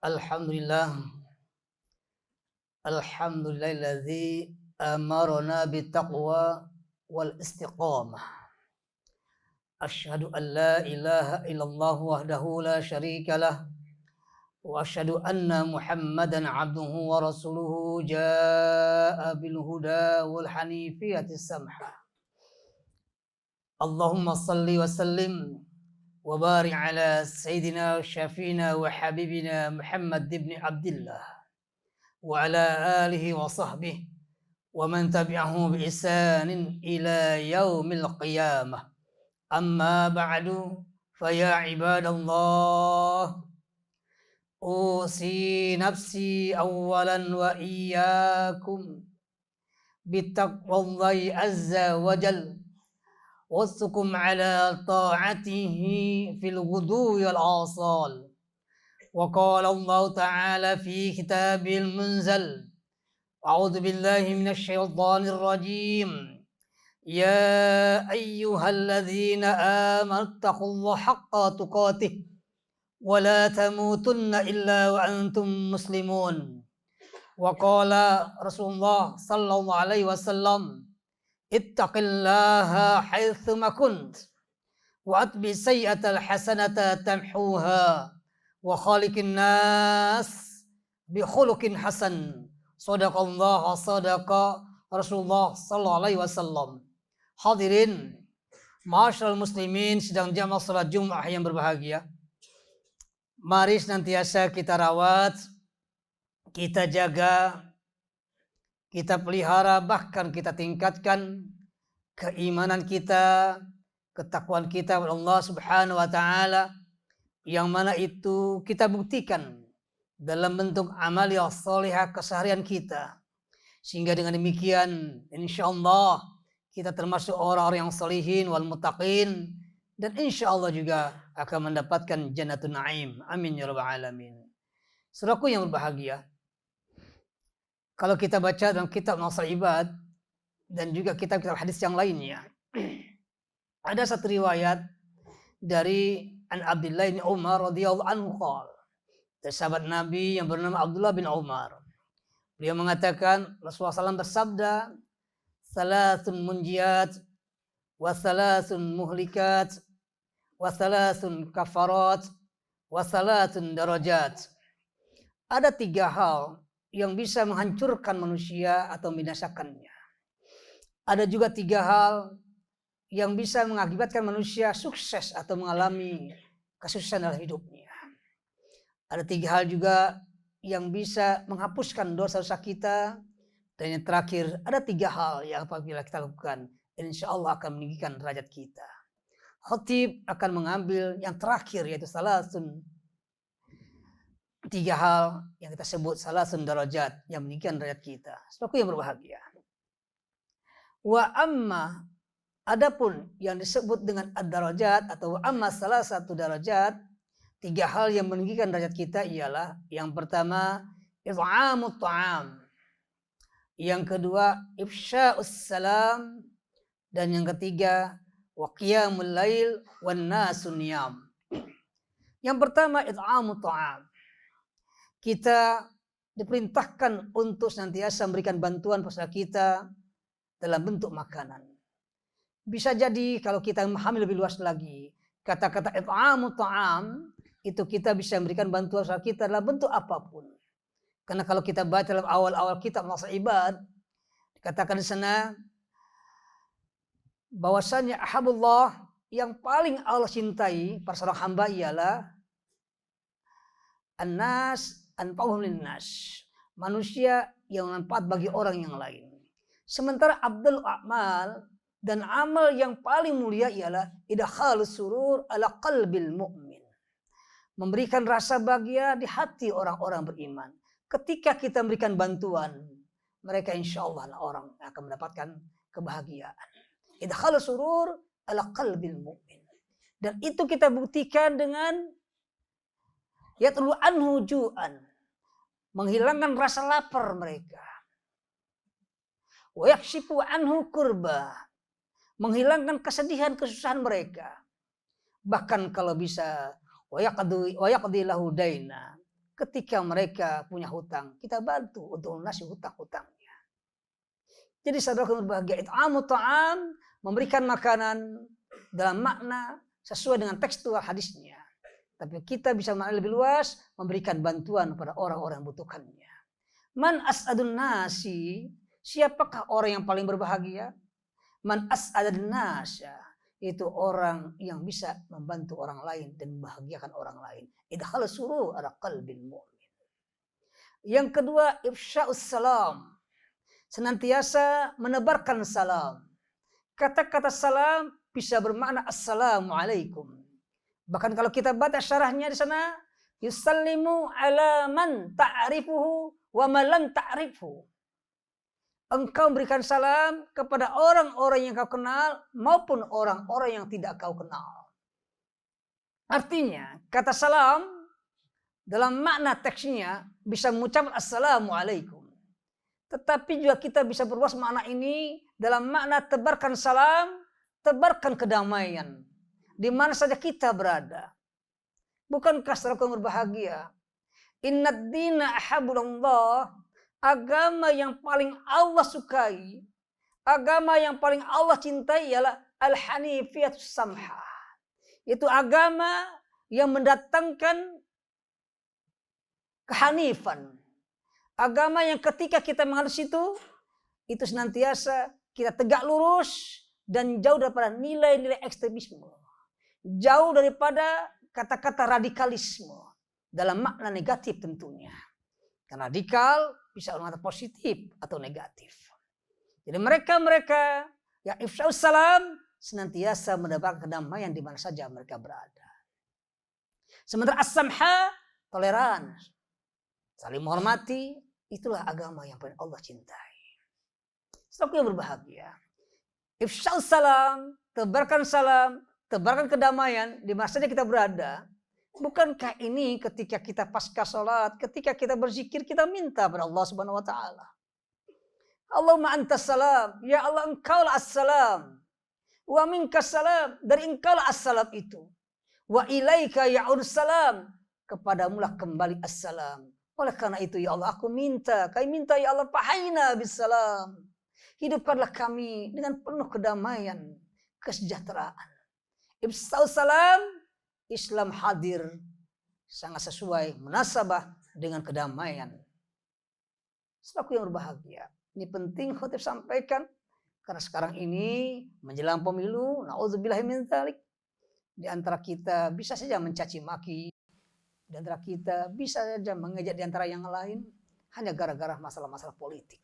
Alhamdulillah. Alhamdulillahilladzi amarna bittaqwa wal istiqamah. Asyhadu an la ilaha illallah wahdahu la syarikalah wa asyhadu anna Muhammadan abduhu wa rasuluhu jaa'a bil huda wal hanifiyatis samha. Allahumma salli wa sallim wa barik ala sayyidina syafina wa habibina Muhammad ibn Abdullah wa ala alihi wa sahbihi wa man tabi'ahu bi ihsanin ila yaumil qiyamah. Amma ba'du fa ya ibadallah, usi nafsi awalan wa iyyakum bittaqwallahi azza wa jalla wasukum ala ta'atihi fil ghudwi wal asal. Wa qala Allah ta'ala fi kitabil munzal, a'udzu billahi minasy syaithanir rajim. Ya ayyuhalladzina amanu taqullaha haqqa tuqatih wa la tamutunna illa wa antum muslimun. Wa qala Rasulullah sallallahu alaihi wasallam, ittaqillaha haitsu ma kunt wa atbi sayyi'atal hasanata tamhuha wa khaliqin nas bi khuluqin hasan. Shadaqallah sadaqa Rasulullah sallallahu alaihi wasallam. Hadirin ma'asyiral muslimin sedang jamaah salat Jumat yang berbahagia. Mari senantiasa kita rawat, kita jaga, kita pelihara, bahkan kita tingkatkan keimanan kita, ketakwaan kita kepada Allah Subhanahu wa taala, yang mana itu kita buktikan dalam bentuk amaliyah shalihah keseharian kita. Sehingga dengan demikian insyaallah kita termasuk orang-orang yang salihin wal muttaqin, dan insyaallah juga akan mendapatkan jannatun na'im. Amin ya rabbal alamin. Saudaraku yang berbahagia, kalau kita baca dalam kitab Nasr Ibad dan juga kitab-kitab hadis yang lainnya, ada satu riwayat dari An Abdullah bin Umar radhiyallahu anhu qala, dari sahabat Nabi yang bernama Abdullah bin Umar. Beliau mengatakan Rasulullah SAW bersabda, salasun munjiyat wa salasun muhlikat wa salasun kafarat wa salasun darajat. Ada 3 hal yang bisa menghancurkan manusia atau membinasakannya. Ada juga 3 hal yang bisa mengakibatkan manusia sukses atau mengalami kesuksesan dalam hidupnya. Ada 3 hal juga yang bisa menghapuskan dosa-dosa kita. Dan yang terakhir, ada 3 hal yang apabila kita lakukan, insya Allah akan meninggikan derajat kita. Khatib akan mengambil yang terakhir, yaitu salasun. 3 hal yang kita sebut salasun darajat, yang meninggikan derajat kita. Saudaraku yang berbahagia. Wa amma, adapun yang disebut dengan ad-darajat atau amma salah satu darajat, 3 hal yang meninggikan derajat kita ialah yang pertama, it'amut ta'am. Yang kedua, ifsya'us salam. Dan yang ketiga, wa qiyamul lail wan nasun niyam. Yang pertama, it'amut ta'am. Kita diperintahkan untuk senantiasa memberikan bantuan kepada kita dalam bentuk makanan. Bisa jadi kalau kita memahami lebih luas lagi, kata-kata it'amut ta'am itu kita bisa memberikan bantuan kepada kita dalam bentuk apapun. Karena kalau kita baca dalam awal-awal kitab Nasr Ibad, dikatakan di sana bahwasanya ahabullah, yang paling Allah cintai para seorang hamba ialah an-nas anfa'uhum lin-nas, manusia yang manfaat bagi orang yang lain. Sementara abdul a'mal, dan amal yang paling mulia ialah idkhalus surur ala qalbil mu'min, memberikan rasa bahagia di hati orang-orang beriman. Ketika kita memberikan bantuan, mereka insya Allah orang yang akan mendapatkan kebahagiaan. Idkhalus surur ala qalbil mu'min. Dan itu kita buktikan dengan yatlu anhu ju'an, menghilangkan rasa lapar mereka. Wa yakshifu anhu kurba, menghilangkan kesedihan kesusahan mereka. Bahkan kalau bisa wa yaqdi lahu daina, ketika mereka punya hutang, kita bantu untuk melunasi hutang-hutangnya. Jadi saudara berbahagia, it'amu ta'am, memberikan makanan dalam makna sesuai dengan tekstual hadisnya. Tapi kita bisa makna lebih luas, memberikan bantuan kepada orang-orang yang membutuhkannya. Man as'adun nasi, siapakah orang yang paling berbahagia? Man as'adun nasya, itu orang yang bisa membantu orang lain dan membahagiakan orang lain. Idkhal surur ala qalbil mu'min. Yang kedua, ifsya'us salam, senantiasa menebarkan salam. Kata-kata salam bisa bermakna assalamualaikum. Bahkan kalau kita baca syarahnya di sana, yusallimu ala man ta'rifuhu wa man lam ta'rifhu. Engkau berikan salam kepada orang-orang yang kau kenal maupun orang-orang yang tidak kau kenal. Artinya, kata salam dalam makna teksnya bisa mengucapkan assalamualaikum. Tetapi juga kita bisa berluas makna ini dalam makna tebarkan salam, tebarkan kedamaian di mana saja kita berada. Bukankah saudara berbahagia? Innad dina ahabullah, agama yang paling Allah sukai, agama yang paling Allah cintai ialah al-hanifiyatus samha. Itu agama yang mendatangkan kehanifan. Agama yang ketika kita mengalami itu senantiasa kita tegak lurus dan jauh daripada nilai-nilai ekstremisme. Jauh daripada kata-kata radikalisme dalam makna negatif tentunya. Karena radikal bisa bermakna positif atau negatif. Jadi mereka yang ifsya'us salam senantiasa mendapat kedamaian di mana saja mereka berada. Sementara as-samha, toleran, saling menghormati, itulah agama yang paling Allah cintai. Saudaraku yang berbahagia, ifsya'us salam, tebarkan kedamaian di mana saja kita berada. Bukankah ini ketika kita pasca sholat, ketika kita berzikir, kita minta kepada Allah Subhanahu wa Ta'ala. Allahumma antas salam, ya Allah engkaulah as-salam. Wa minkas salam, dari engkaulah as-salam itu. Wa ilaika ya'ud salam, kepadamulah kembali as-salam. Oleh karena itu ya Allah, kami minta ya Allah, fahayna bisalam. Hidupkanlah kami dengan penuh kedamaian, kesejahteraan. Ifsya'us salam, Islam hadir sangat sesuai munasabah dengan kedamaian. Saudaraku yang berbahagia, ini penting khotib sampaikan karena sekarang ini menjelang pemilu, naudzubillahi min dzalik, di antara kita bisa saja mencaci maki, di antara kita bisa saja mengejek di antara yang lain hanya gara-gara masalah-masalah politik,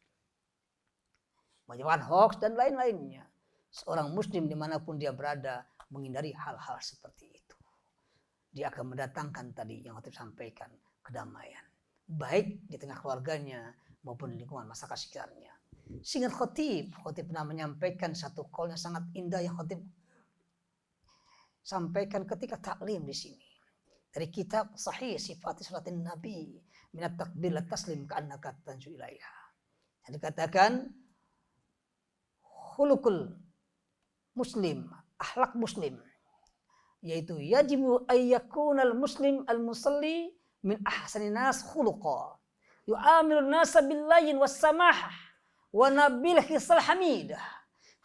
menyebarkan hoax dan lain-lainnya. Seorang muslim dimanapun dia berada menghindari hal-hal seperti itu. Dia akan mendatangkan tadi yang khotib sampaikan, kedamaian. Baik di tengah keluarganya maupun di lingkungan masyarakat sekitarnya. Sehingga khotib pernah menyampaikan satu qaul yang sangat indah yang khotib sampaikan ketika taklim di sini. Dari kitab Sahih Sifat Salatin Nabi, minat takbir la taslim ka'annaka tanju ilaiha. Yang dikatakan khuluqul muslim, akhlak muslim, yaitu yajibu ayyakunal muslim al-musalli min ahsanin nas khuluqa, yu'amilun nasa billayyin was samahah wa nabil hisal hamidah,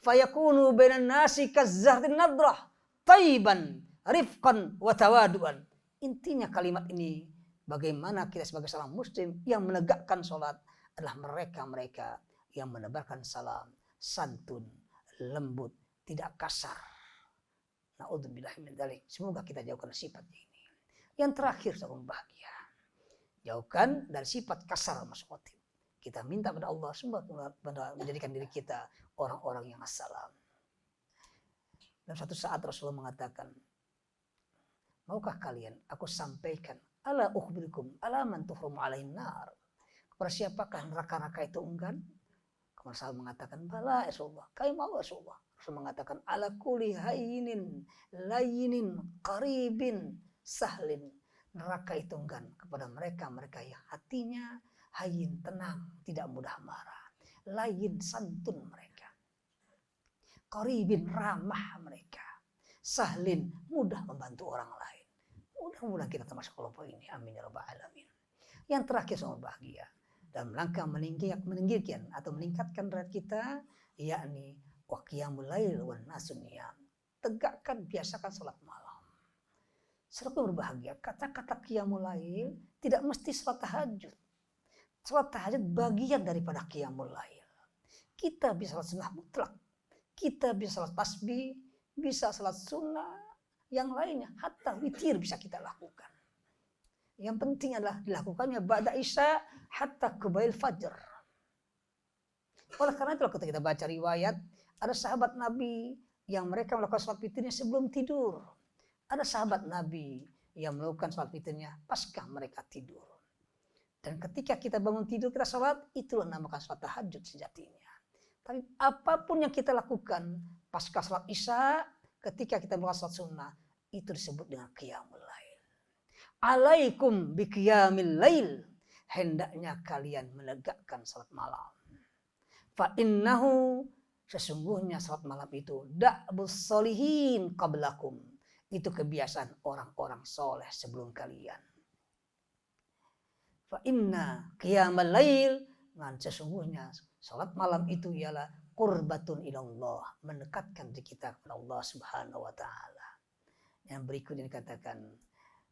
fayakunu bainan nasi kazzahrin nadrah tayyiban rifqan wa tawaduan. Intinya kalimat ini, bagaimana kita sebagai seorang muslim yang menegakkan sholat adalah mereka-mereka yang menebarkan salam, santun, lembut, tidak kasar. Na'udzubillahi min dzalik. Semoga kita jauhkan sifat ini. Yang terakhir, saudara bahagia, jauhkan dari sifat kasar mas khotib. Kita minta pada Allah semoga menjadikan diri kita orang-orang yang assalam. Dan suatu saat Rasulullah mengatakan, maukah kalian aku sampaikan ala ukhbirukum ala man tuhramu alaihin nar, kepada siapakah neraka-neraka itu enggan? Kemudian sahabat mengatakan, bala ya Rasulullah, kami mau Rasulullah. Rasul mengatakan ala kulli hayyinin layyinin qaribin sahlin. Neraka itu enggan kepada mereka yang hatinya hayyin, tenang, tidak mudah marah. Layyin, santun mereka. Qaribin, ramah mereka. Sahlin, mudah membantu orang lain. Mudah-mudahan kita termasuk kelompok ini. Amin ya rabbal alamin. Yang terakhir sama bahagia. Dalam rangka meninggikan atau meningkatkan derajat kita, yakni wa qiyamul lail wan nasun niyam. Tegakkan, biasakan salat malam. Selalu berbahagia. Kata-kata qiyamul lail tidak mesti salat tahajud. Salat tahajud bagian daripada qiyamul lail. Kita bisa salat sunnah mutlak. Kita bisa salat tasbih, bisa salat sunnah, yang lainnya. Hatta witir bisa kita lakukan. Yang penting adalah dilakukannya ba'da isya hatta qabail fajr. Oleh karena itu ketika kita baca riwayat, ada sahabat Nabi yang mereka melakukan salat witirnya sebelum tidur. Ada sahabat Nabi yang melakukan salat witirnya pasca mereka tidur. Dan ketika kita bangun tidur kita salat, itulah namakan salat tahajud sejatinya. Tapi apapun yang kita lakukan pasca salat isya, ketika kita melakukan salat sunnah, itu disebut dengan qiyamul lail. Alaikum biqiyamil lail, hendaknya kalian menegakkan salat malam. Fa innahu, sesungguhnya salat malam itu da'bus solihin qablakum, itu kebiasaan orang-orang soleh sebelum kalian. Fa inna qiyamal lail, dan sesungguhnya salat malam itu ialah qurbatun ilallah, mendekatkan diri kita kepada Allah Subhanahu wa taala. Yang berikutnya dikatakan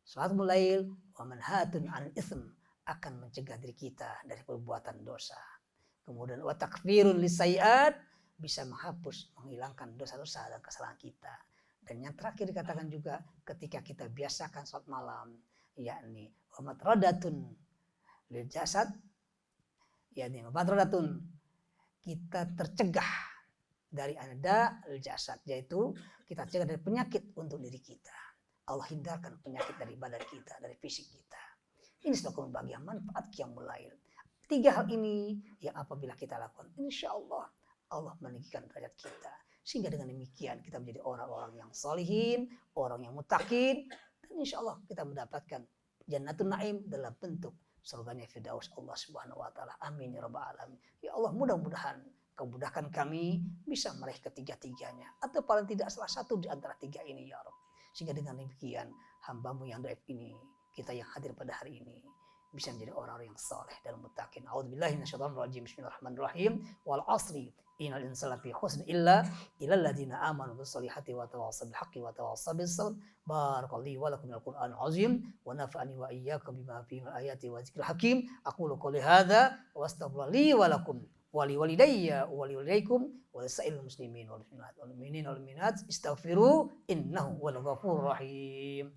salatul lail wa manhatun 'anil itsm, akan mencegah diri kita dari perbuatan dosa. Kemudian wa takfirun lisayiat, bisa menghapus, menghilangkan dosa-dosa dan kesalahan kita. Dan yang terakhir dikatakan juga ketika kita biasakan salat malam, yakni wa matradatun lil jasad, yakni matradatun, kita tercegah dari ada lil jasad, yaitu kita cegah dari penyakit untuk diri kita. Allah hindarkan penyakit dari badan kita, dari fisik kita. Ini sebagai bagian manfaat qiyamul lail. 3 hal ini yang apabila kita lakukan, insya Allah Allah meninggikan derajat kita. Sehingga dengan demikian kita menjadi orang-orang yang solihin, orang yang muttaqin, dan insya Allah kita mendapatkan jannatun naim dalam bentuk surganya firdaus Allah Subhanahu wa taala. Amin ya rabbal alamin. Ya Allah, mudah-mudahan Kau mudahkan kami bisa meraih ketiga-tiganya, atau paling tidak salah satu di antara 3 ini ya Rabb. Sehingga dengan demikian hamba-Mu yang dhaif ini, kita yang hadir pada hari ini, bisa menjadi orang-orang yang saleh dan muttaqin. A'udzubillahi minasyaitonir rajim. Bismillahirrahmanirrahim. Wal 'ashri innal insana lafi khusr illa illal ladzina amanu bis solihati wa tawassaw bil haqqi wa tawassaw bis sabr. Barakallahu wa lakum minal Qur'anil azim wa nafa'ani wa iyyakum bima fihi min ayati wa dzikril hakim. Aqulu qouli hadza wa astaghfirullaha li wa lakum wa li walidayya wa li walidaykum wa lisa'il muslimin wal mu'minin wal mu'minat istaghfiru innahu huwal ghafurur rahim.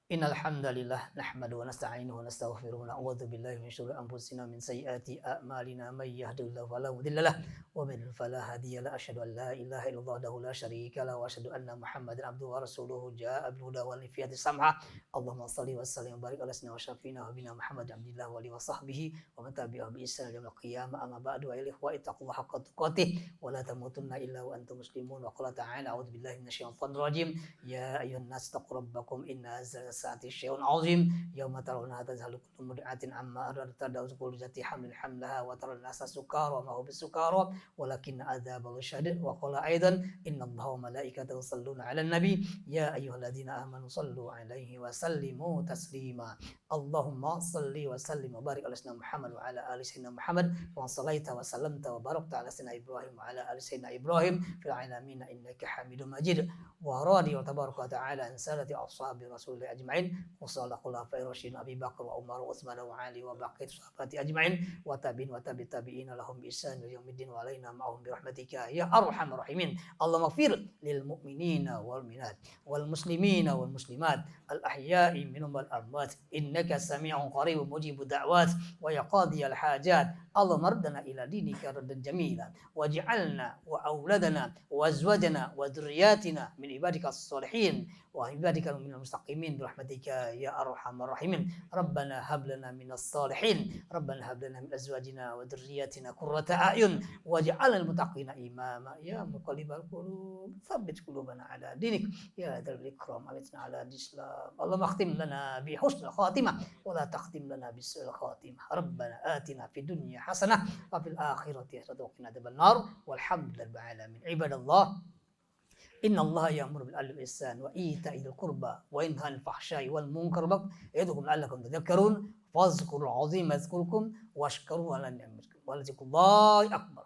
Innal hamdalillah nahmaduhu wa nasta'inuhu wa nastaghfiruhu wa na'udzu billahi min syururi anfusina min sayyiati a'malina may yahdihillahu fala mudilla lahu wa man yudlil fala hadiya lahu. Asyhadu an la ilaha illallah wahdahu la syarika lahu wa asyhadu anna Muhammadan abduhu wa rasuluhu jaa'a bil huda wal hidayati samha. Allahumma shalli wa sallim wa barik ala sayyidina wa syafiina wa bina Muhammad abdillah wa alihi wa sahbihi wa man tabi'ahu bi ihsan ila yaumil qiyamah. Amma ba'du, ayyuhal ikhwah ittaqullaha haqqa tuqatih wa la tamutunna illa wa antum muslimun. Wa qala ta'ala a'udzu billahi minasyaitonir rajim. Ya ayyuhan nas taqu rabbakum inna saati syai'un azim yauma tarawna tazhalu kullu mud'atin amma tad'u kullu zati hamlin hamlaha wa taral nasa sukara wa ma hum bisukara walakin adzabal syadid. Wa qala aidan innallaha wa malaikatahu yusalluna 'alan nabi ya ayyuhalladzina amanu sallu 'alaihi wa sallimu taslima. Allahumma salli wa sallim wa barik ala sayyidina Muhammad wa ala ali sayyidina Muhammad wa sallaita wa sallamta wa barakta ala sayyidina Ibrahim wa ala ali sayyidina Ibrahim fil 'alamin innaka Hamidum Majid. Wa radi wa tabaraka ta'ala an salati ashabi rasulillah ajma'in wa sallallahu khulafa'ir rasyidin Abi Bakar wa Umar wa Utsman wa Ali wa baqiyat sahabati ajma'in wa tabi'in lahum bi ihsan ila yaumiddin wa alaina ma'ahum bi rahmatika ya arhamar rahimin. Allahumma ighfir lil mu'minina wal mu'minat wal muslimina wal muslimat al ahya'i minhum wal amwat innaka sami'un qaribun mujibud da'wat wa ya qadiyal hajat. Allahumma raddana ila dinika raddan jamilan waj'alna wa auladana wa azwajana wa dhurriyyatina min ibadika as-salihin wa ibadika minal mustaqimin bi برحمتك يا أرحم الراحمين. ربنا هب لنا من الصالحين، ربنا هب لنا من أزواجنا وذرياتنا قرة أعين واجعلنا المتقين إماما. يا مقلب القلوب ثبت قلوبنا على دينك يا ذا الإكرام أمتنا على الإسلام. اللهم اختم لنا بحسن الخاتمة ولا تختم لنا بسوء الخاتمة. ربنا آتنا في الدنيا حسنة وفي الآخرة حسنة وقنا عذاب النار والحمد لله رب العالمين. عباد الله إن الله يأمر بالعدل والإحسان وإيتاء ذي القربى وينهى عن الفحشاء والمنكر والبغي يعظكم لعلكم تذكرون فاذكروا العظيم يذكركم واشكروا على نعمتكم ولذكر الله أكبر.